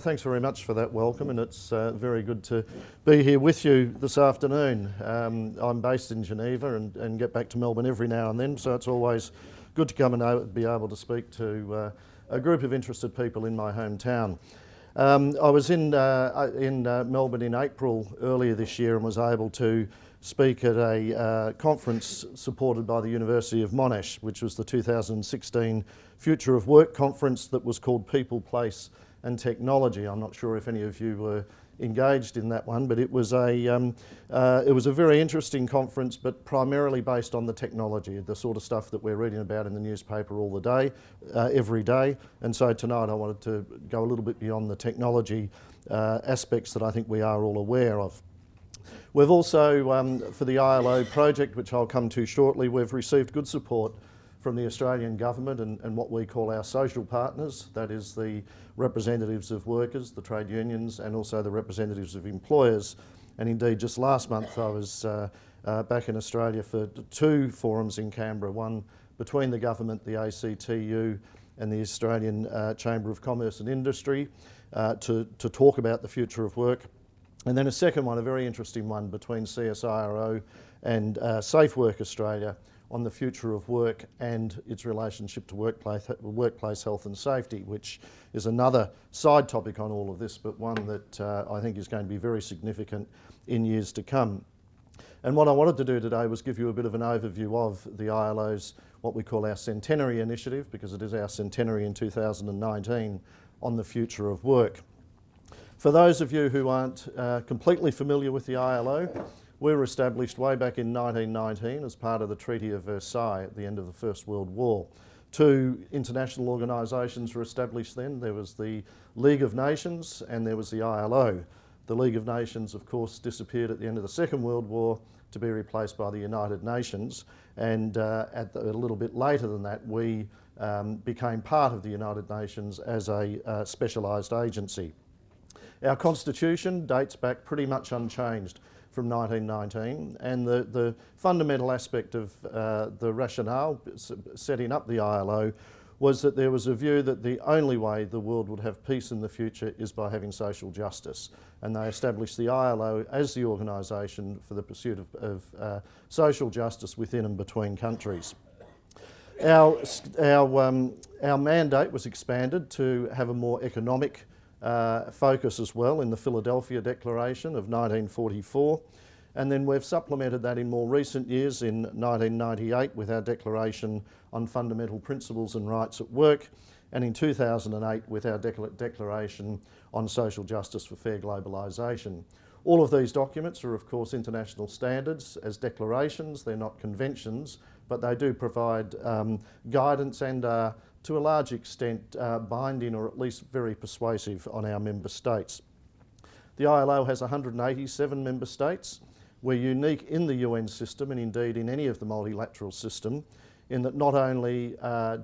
Thanks very much for that welcome, and it's very good to be here with you this afternoon. I'm based in Geneva and get back to Melbourne every now and then, so it's always good to come and be able to speak to a group of interested people in my hometown. I was in Melbourne in April earlier this year and was able to speak at a conference supported by the University of Monash, which was the 2016 Future of Work conference that was called People, Place and Technology. I'm not sure if any of you were engaged in that one, but it was a very interesting conference, but primarily based on the technology, the sort of stuff that we're reading about in the newspaper all the day, every day. And so tonight I wanted to go a little bit beyond the technology aspects that I think we are all aware of. We've also, for the ILO project, which I'll come to shortly, we've received good support from the Australian government and what we call our social partners, that is the representatives of workers, the trade unions, and also the representatives of employers. And indeed, just last month I was back in Australia for two forums in Canberra, one between the government, the ACTU, and the Australian Chamber of Commerce and Industry to talk about the future of work. And then a second one, a very interesting one, between CSIRO and Safe Work Australia on the future of work and its relationship to workplace health and safety, which is another side topic on all of this, but one that I think is going to be very significant in years to come. And what I wanted to do today was give you a bit of an overview of the ILO's, what we call our Centenary Initiative, because it is our centenary in 2019 on the future of work. For those of you who aren't completely familiar with the ILO, we were established way back in 1919 as part of the Treaty of Versailles at the end of the First World War. Two international organisations were established then. There was the League of Nations and there was the ILO. The League of Nations, of course, disappeared at the end of the Second World War to be replaced by the United Nations, and a little bit later than that we became part of the United Nations as a specialised agency. Our constitution dates back pretty much unchanged from 1919, and the fundamental aspect of the rationale setting up the ILO was that there was a view that the only way the world would have peace in the future is by having social justice, and they established the ILO as the organisation for the pursuit of social justice within and between countries. Our mandate was expanded to have a more economic focus as well in the Philadelphia Declaration of 1944, and then we've supplemented that in more recent years in 1998 with our Declaration on Fundamental Principles and Rights at Work, and in 2008 with our Declaration on Social Justice for Fair Globalisation. All of these documents are of course international standards as declarations. They're not conventions, but they do provide guidance and to a large extent binding, or at least very persuasive on our member states. The ILO has 187 member states. We're unique in the UN system, and indeed in any of the multilateral system, in that not only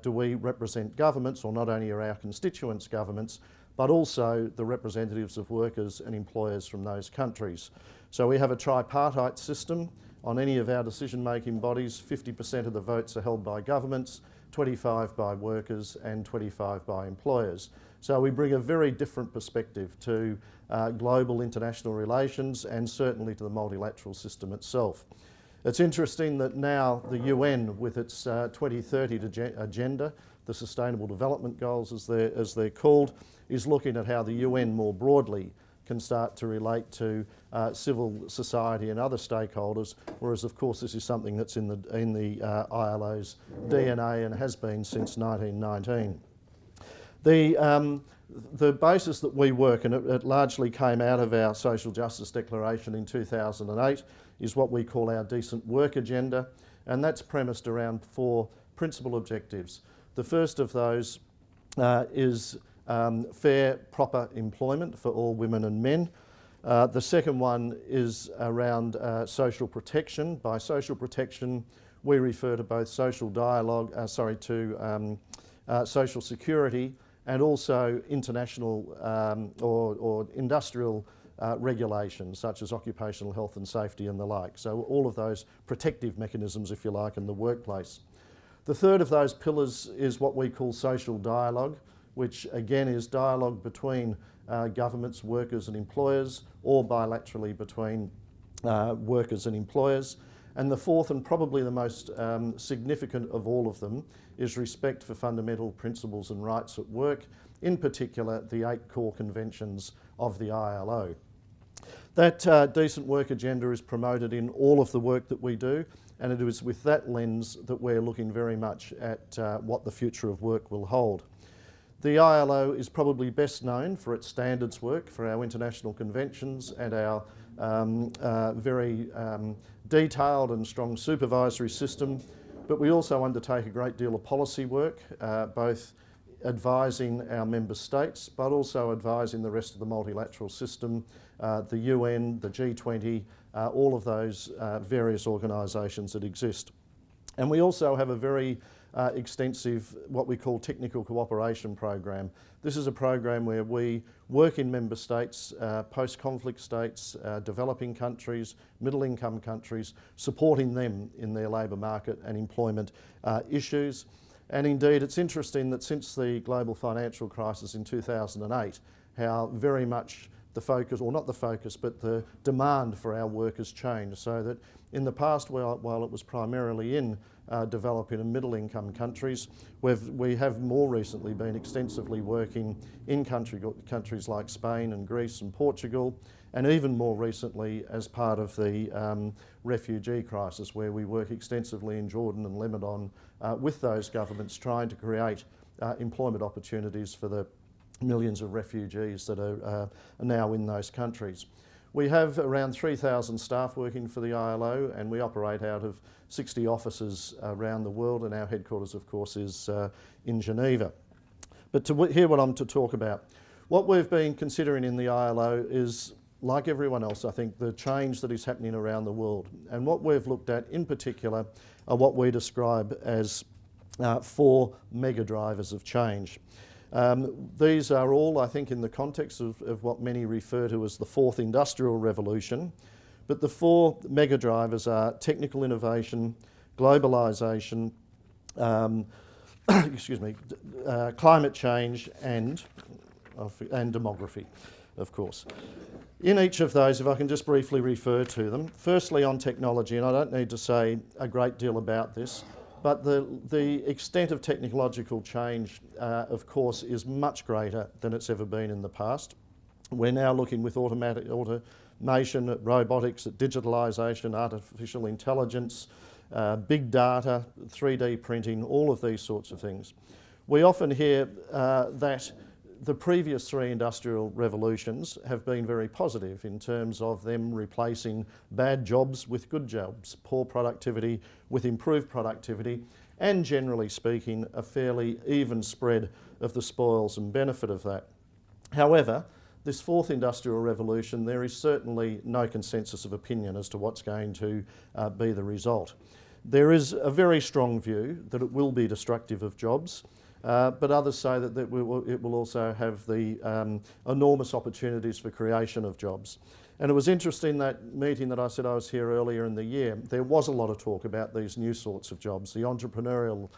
do we represent governments, or not only are our constituents governments, but also the representatives of workers and employers from those countries. So we have a tripartite system. On any of our decision-making bodies, 50% of the votes are held by governments, 25 by workers and 25 by employers. So we bring a very different perspective to global international relations and certainly to the multilateral system itself. It's interesting that now the UN, with its 2030 agenda, the Sustainable Development Goals as they're called, is looking at how the UN more broadly can start to relate to civil society and other stakeholders, whereas of course this is something that's in the ILO's DNA and has been since 1919. The basis that we work, and it largely came out of our Social Justice Declaration in 2008, is what we call our Decent Work Agenda, and that's premised around four principal objectives. The first of those is fair, proper employment for all women and men. The second one is around social protection. By social protection, we refer to both social dialogue, social security, and also international or industrial regulations such as occupational health and safety and the like. So all of those protective mechanisms, if you like, in the workplace. The third of those pillars is what we call social dialogue, which again is dialogue between governments, workers and employers, or bilaterally between workers and employers. And the fourth, and probably the most significant of all of them, is respect for fundamental principles and rights at work, in particular the 8 core conventions of the ILO. That decent work agenda is promoted in all of the work that we do, and it is with that lens that we're looking very much at what the future of work will hold. The ILO is probably best known for its standards work, for our international conventions and our very detailed and strong supervisory system, but we also undertake a great deal of policy work, both advising our member states, but also advising the rest of the multilateral system, the UN, the G20, all of those various organisations that exist. And we also have a very extensive, what we call technical cooperation program. This is a program where we work in member states, post-conflict states, developing countries, middle-income countries, supporting them in their labour market and employment issues. And indeed, it's interesting that since the global financial crisis in 2008, how very much the focus, or not the focus, but the demand for our work has changed, so that in the past, while it was primarily in developing and middle-income countries, we have more recently been extensively working in countries like Spain and Greece and Portugal, and even more recently as part of the refugee crisis, where we work extensively in Jordan and Lebanon with those governments, trying to create employment opportunities for the millions of refugees that are now in those countries. We have around 3,000 staff working for the ILO, and we operate out of 60 offices around the world, and our headquarters, of course, is in Geneva. But to hear what I'm to talk about, what we've been considering in the ILO is, like everyone else, I think, the change that is happening around the world. And what we've looked at in particular are what we describe as 4 mega drivers of change. These are all, I think, in the context of what many refer to as the 4th industrial revolution. But the 4 mega drivers are technical innovation, globalisation, climate change and demography, of course. In each of those, if I can just briefly refer to them, firstly on technology, and I don't need to say a great deal about this, but the extent of technological change, of course, is much greater than it's ever been in the past. We're now looking with automation, at robotics, at digitalisation, artificial intelligence, big data, 3D printing, all of these sorts of things. We often hear that the previous 3 industrial revolutions have been very positive in terms of them replacing bad jobs with good jobs, poor productivity with improved productivity, and generally speaking, a fairly even spread of the spoils and benefit of that. However, this 4th industrial revolution, there is certainly no consensus of opinion as to what's going to be the result. There is a very strong view that it will be destructive of jobs, but others say that it will also have the enormous opportunities for creation of jobs. And it was interesting, that meeting that I said I was here earlier in the year, there was a lot of talk about these new sorts of jobs, the entrepreneurial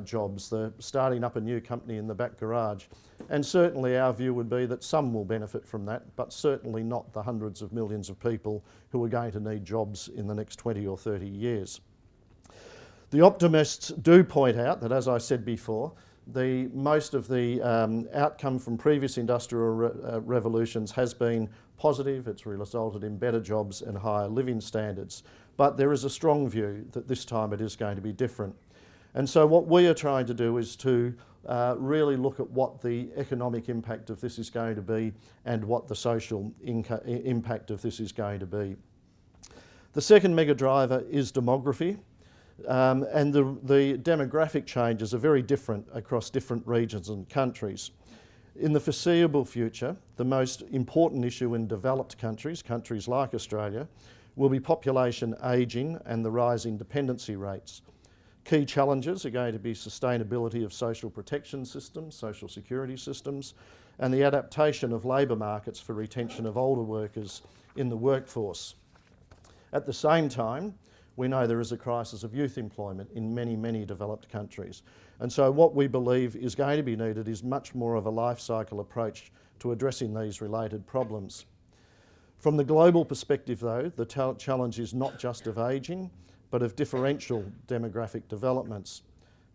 jobs, the starting up a new company in the back garage. And certainly our view would be that some will benefit from that, but certainly not the hundreds of millions of people who are going to need jobs in the next 20 or 30 years. The optimists do point out that, as I said before, most of the outcome from previous industrial revolutions has been positive. It's resulted in better jobs and higher living standards. But there is a strong view that this time it is going to be different. And so what we are trying to do is to really look at what the economic impact of this is going to be and what the social impact of this is going to be. The second mega driver is demography. And the demographic changes are very different across different regions and countries. In the foreseeable future, the most important issue in developed countries, countries like Australia, will be population ageing and the rising dependency rates. Key challenges are going to be sustainability of social protection systems, social security systems, and the adaptation of labour markets for retention of older workers in the workforce. At the same time, we know there is a crisis of youth employment in many, many developed countries. And so what we believe is going to be needed is much more of a life cycle approach to addressing these related problems. From the global perspective though, the challenge is not just of ageing, but of differential demographic developments.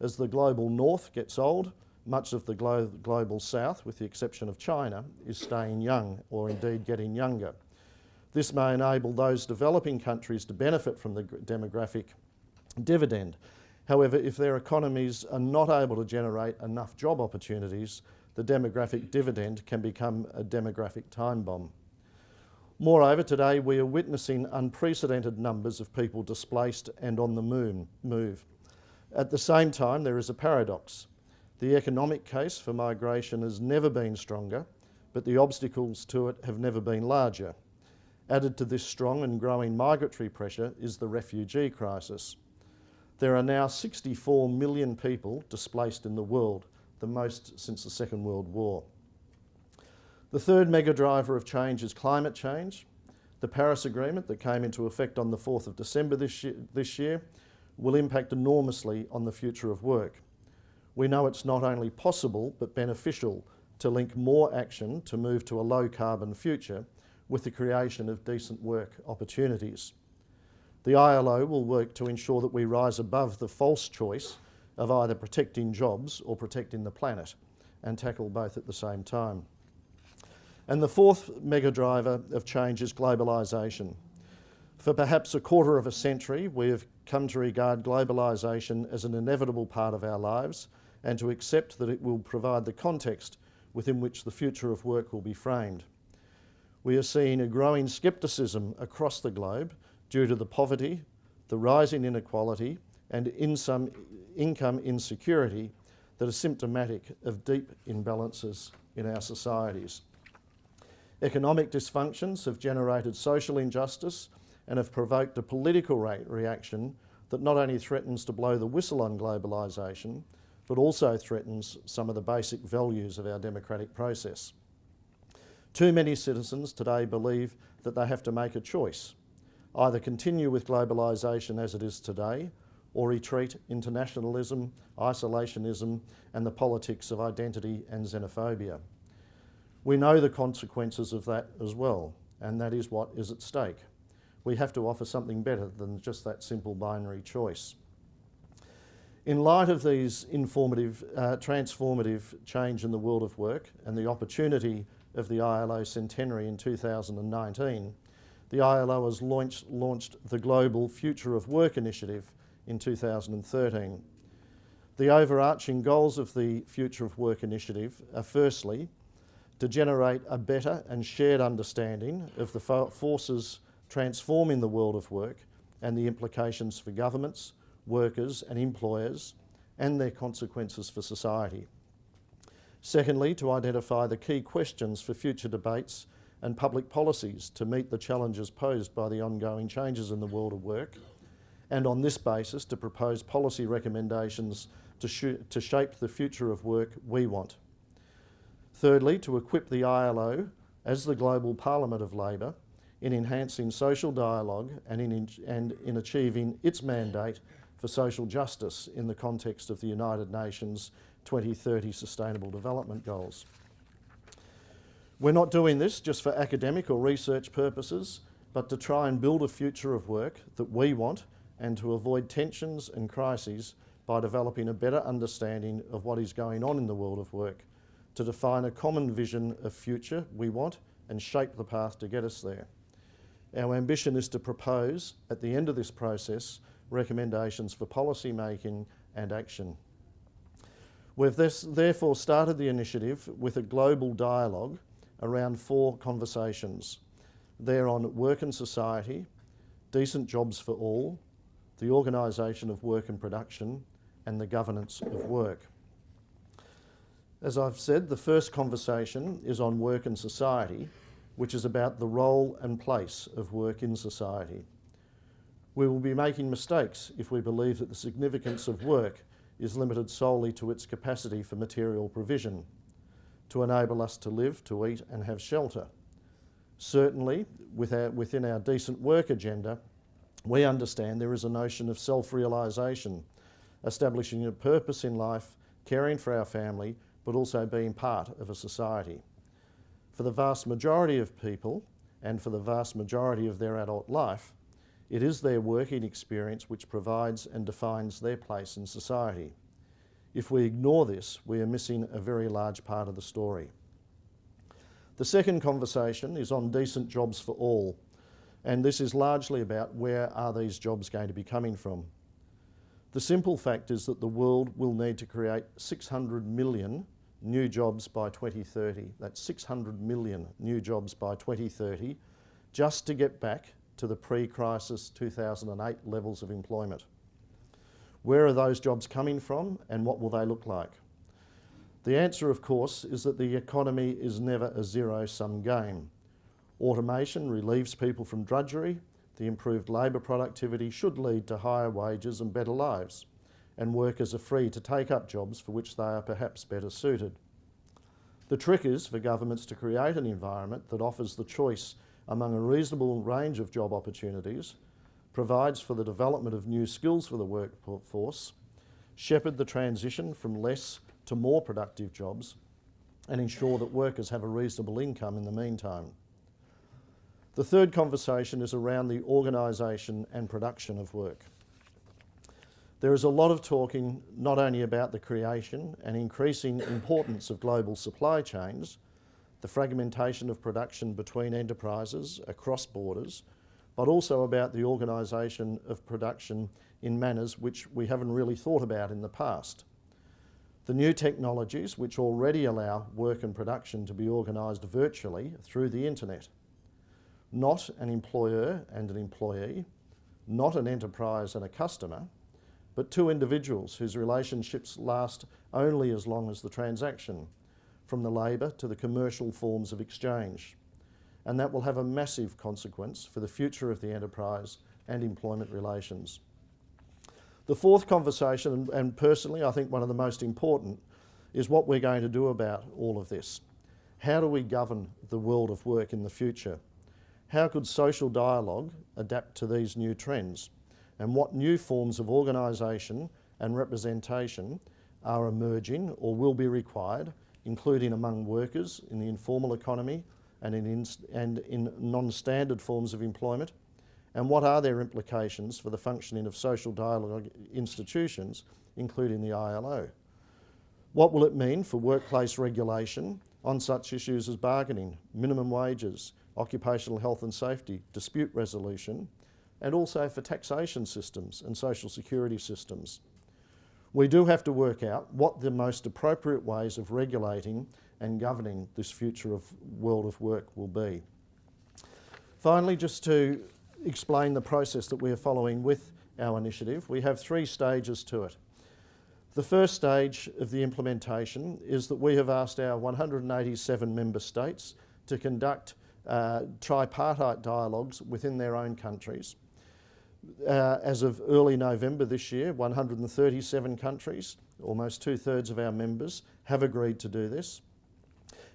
As the global north gets old, much of the global south, with the exception of China, is staying young or indeed getting younger. This may enable those developing countries to benefit from the demographic dividend. However, if their economies are not able to generate enough job opportunities, the demographic dividend can become a demographic time bomb. Moreover, today we are witnessing unprecedented numbers of people displaced and on the move. At the same time, there is a paradox. The economic case for migration has never been stronger, but the obstacles to it have never been larger. Added to this strong and growing migratory pressure is the refugee crisis. There are now 64 million people displaced in the world, the most since the Second World War. The third mega driver of change is climate change. The Paris Agreement that came into effect on the 4th of December this year will impact enormously on the future of work. We know it's not only possible but beneficial to link more action to move to a low carbon future with the creation of decent work opportunities. The ILO will work to ensure that we rise above the false choice of either protecting jobs or protecting the planet and tackle both at the same time. And the fourth mega driver of change is globalisation. For perhaps a quarter of a century, we have come to regard globalisation as an inevitable part of our lives and to accept that it will provide the context within which the future of work will be framed. We are seeing a growing scepticism across the globe due to the poverty, the rising inequality, and in some income insecurity that are symptomatic of deep imbalances in our societies. Economic dysfunctions have generated social injustice and have provoked a political reaction that not only threatens to blow the whistle on globalisation, but also threatens some of the basic values of our democratic process. Too many citizens today believe that they have to make a choice, either continue with globalisation as it is today, or retreat into nationalism, isolationism, and the politics of identity and xenophobia. We know the consequences of that as well, and that is what is at stake. We have to offer something better than just that simple binary choice. In light of these transformative change in the world of work and the opportunity of the ILO Centenary in 2019, the ILO has launched the Global Future of Work Initiative in 2013. The overarching goals of the Future of Work Initiative are firstly, to generate a better and shared understanding of the forces transforming the world of work and the implications for governments, workers and employers, and their consequences for society. Secondly, to identify the key questions for future debates and public policies to meet the challenges posed by the ongoing changes in the world of work, and on this basis to propose policy recommendations to shape the future of work we want. Thirdly, to equip the ILO as the global parliament of labour in enhancing social dialogue and in achieving its mandate for social justice in the context of the United Nations 2030 Sustainable Development Goals. We're not doing this just for academic or research purposes, but to try and build a future of work that we want and to avoid tensions and crises by developing a better understanding of what is going on in the world of work, to define a common vision of future we want and shape the path to get us there. Our ambition is to propose, at the end of this process, recommendations for policy making and action. We've therefore started the initiative with a global dialogue around 4 conversations. They're on work and society, decent jobs for all, the organisation of work and production, and the governance of work. As I've said, the first conversation is on work and society, which is about the role and place of work in society. We will be making mistakes if we believe that the significance of work is limited solely to its capacity for material provision, to enable us to live, to eat and have shelter. Certainly, within our decent work agenda, we understand there is a notion of self-realisation, establishing a purpose in life, caring for our family, but also being part of a society. For the vast majority of people, and for the vast majority of their adult life, it is their working experience which provides and defines their place in society. If we ignore this, we are missing a very large part of the story. The second conversation is on decent jobs for all, and this is largely about where are these jobs going to be coming from. The simple fact is that the world will need to create 600 million new jobs by 2030. That's 600 million new jobs by 2030, just to get back to the pre-crisis 2008 levels of employment. Where are those jobs coming from, and what will they look like? The answer, of course, is that the economy is never a zero-sum game. Automation relieves people from drudgery. The improved labour productivity should lead to higher wages and better lives, and workers are free to take up jobs for which they are perhaps better suited. The trick is for governments to create an environment that offers the choice among a reasonable range of job opportunities, provides for the development of new skills for the workforce, shepherd the transition from less to more productive jobs, and ensure that workers have a reasonable income in the meantime. The third conversation is around the organisation and production of work. There is a lot of talking not only about the creation and increasing importance of global supply chains, the fragmentation of production between enterprises across borders, but also about the organisation of production in manners which we haven't really thought about in the past. The new technologies which already allow work and production to be organised virtually through the internet. Not an employer and an employee, not an enterprise and a customer, but two individuals whose relationships last only as long as the transaction, from the labour to the commercial forms of exchange. And that will have a massive consequence for the future of the enterprise and employment relations. The fourth conversation, and personally I think one of the most important, is what we're going to do about all of this. How do we govern the world of work in the future? How could social dialogue adapt to these new trends? And what new forms of organisation and representation are emerging or will be required, including among workers in the informal economy and in non-standard forms of employment? And what are their implications for the functioning of social dialogue institutions, including the ILO? What will it mean for workplace regulation on such issues as bargaining, minimum wages, occupational health and safety, dispute resolution, and also for taxation systems and social security systems? We do have to work out what the most appropriate ways of regulating and governing this future of world of work will be. Finally, just to explain the process that we are following with our initiative, we have 3 stages to it. The first stage of the implementation is that we have asked our 187 member states to conduct tripartite dialogues within their own countries. As of early November this year, 137 countries, almost 2/3 of our members, have agreed to do this,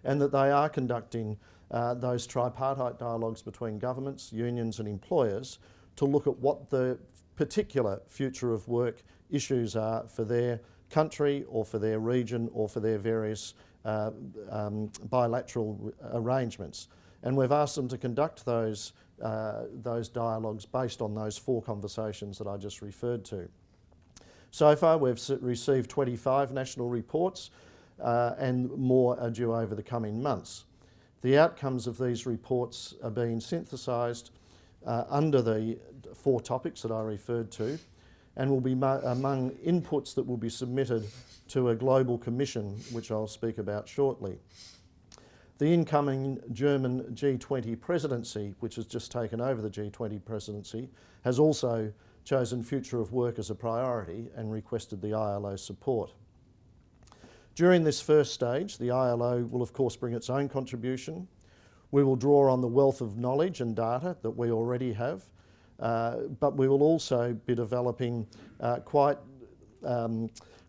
and that they are conducting those tripartite dialogues between governments, unions and employers to look at what the particular future of work issues are for their country or for their region or for their various bilateral arrangements. And we've asked them to conduct those dialogues based on those 4 conversations that I just referred to. So far we've received 25 national reports and more are due over the coming months. The outcomes of these reports are being synthesised under the 4 topics that I referred to, and will be among inputs that will be submitted to a global commission, which I'll speak about shortly. The incoming German G20 presidency, which has just taken over the G20 presidency, has also chosen future of work as a priority and requested the ILO support. During this first stage, the ILO will of course bring its own contribution. We will draw on the wealth of knowledge and data that we already have, but we will also be developing quite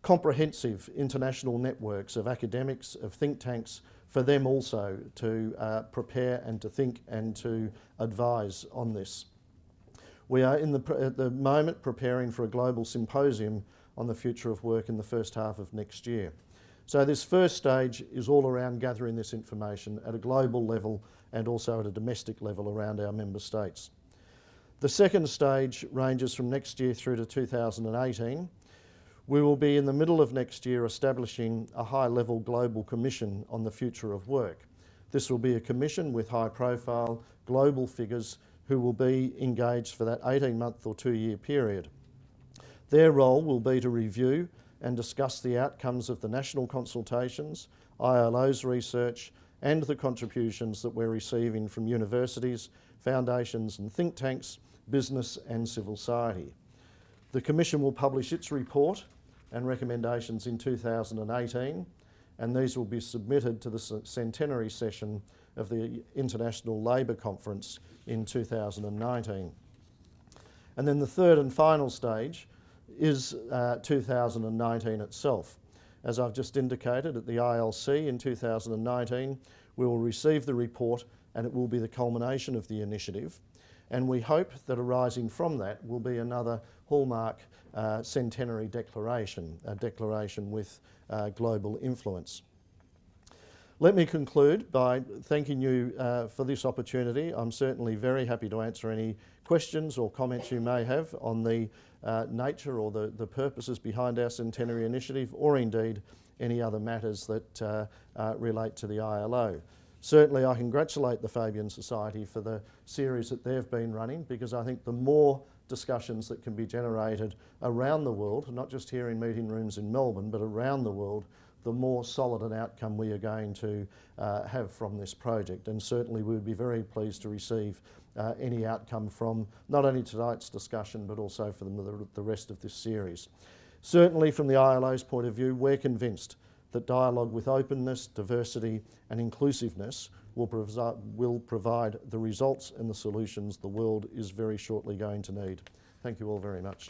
comprehensive international networks of academics, of think tanks, for them also to prepare and to think and to advise on this. We are at the moment preparing for a global symposium on the future of work in the first half of next year. So this first stage is all around gathering this information at a global level and also at a domestic level around our member states. The second stage ranges from next year through to 2018. We will be in the middle of next year establishing a high-level global commission on the future of work. This will be a commission with high-profile global figures who will be engaged for that 18-month or 2-year period. Their role will be to review and discuss the outcomes of the national consultations, ILO's research, and the contributions that we're receiving from universities, foundations and think tanks, business and civil society. The Commission will publish its report and recommendations in 2018, and these will be submitted to the centenary session of the International Labour Conference in 2019. And then the third and final stage is 2019 itself. As I've just indicated, at the ILC in 2019, we will receive the report and it will be the culmination of the initiative. And we hope that arising from that will be another hallmark centenary declaration, a declaration with global influence. Let me conclude by thanking you for this opportunity. I'm certainly very happy to answer any questions or comments you may have on the nature or the purposes behind our Centenary Initiative, or indeed any other matters that relate to the ILO. Certainly I congratulate the Fabian Society for the series that they've been running, because I think the more discussions that can be generated around the world, not just here in meeting rooms in Melbourne, but around the world, the more solid an outcome we are going to have from this project. And certainly we would be very pleased to receive any outcome from not only tonight's discussion, but also for the rest of this series. Certainly from the ILO's point of view, we're convinced that dialogue with openness, diversity and inclusiveness will provide the results and the solutions the world is very shortly going to need. Thank you all very much.